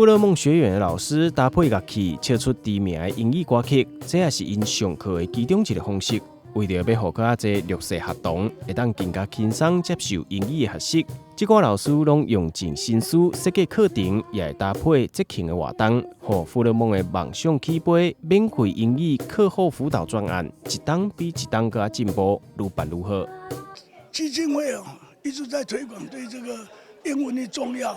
富勒梦学院的老师搭配乐器，唱出知名的英语歌曲，这也是因上课的其中一个方式。为了要让更加侪弱势学童会当更加轻松接受英语的学习，这个老师拢用尽心思设计课程，也会搭配即兴的活动，和富勒梦的梦想起飞免费英语课后辅导专案，一档比一档更加进步，愈办愈好。基金会一直在推广对这个英文的重要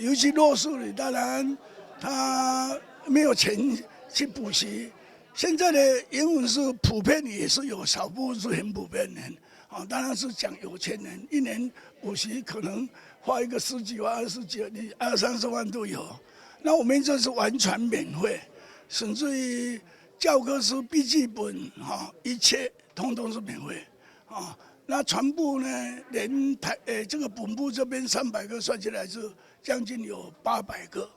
尤其弱势的，当然他没有钱去补习。现在的英文是普遍，也是有少部分是很普遍的当然是讲有钱人，一年补习可能花一个10几万、20几万、20-30万都有。那我们这是完全免费，甚至于教科书、笔记本一切通通是免费那全部呢，连这个本部这边300个算起来是将近有800个，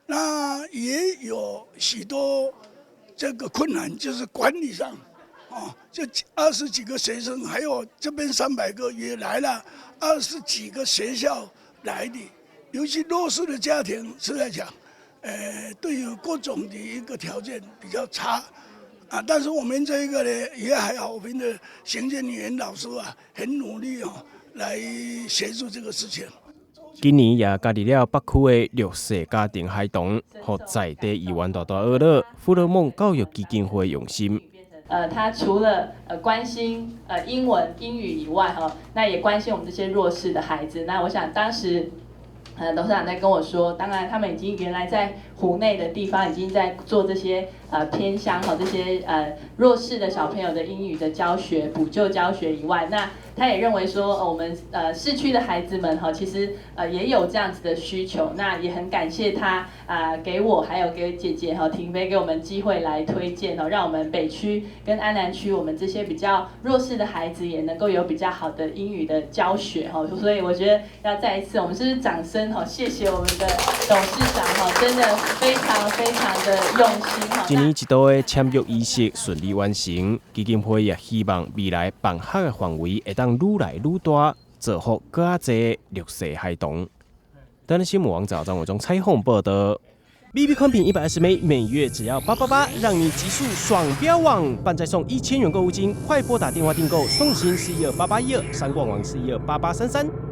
那也有许多这个困难，就是管理上就20几个学生，还有这边300个也来了20几个学校来的，尤其弱势的家庭，实在讲，对于各种的一个条件比较差但是我们这一个呢也还好，我们的行政人员老师很努力来协助这个事情。今年也加入了北区的弱势家庭孩童，和在地议员大乐乐富勒梦教育基金会用心。他除了关心英文、英语以外那也关心我们这些弱势的孩子。那我想当时董事长在跟我说，当然他们已经原来在湖内的地方已经在做这些偏乡这些弱势的小朋友的英语的教学、补救教学以外，那他也认为说我们市区的孩子们其实也有这样子的需求，那也很感谢他给我还有给姐姐婷飞给我们机会来推荐让我们北区跟安南区我们这些比较弱势的孩子也能够有比较好的英语的教学所以我觉得要再一次我们是掌声谢谢我们的董事长真的非常非常的用心一年一度的签约仪式顺利完成，基金会也希望未来办学的范围会当愈来愈大，造福更加侪弱势孩童。台南新闻网早张伟忠采访报道。BB 宽屏120枚，每月只要888，让你极速爽标网，半再送1000元购物金，快拨打电话订购，送行412881，3冠网412833。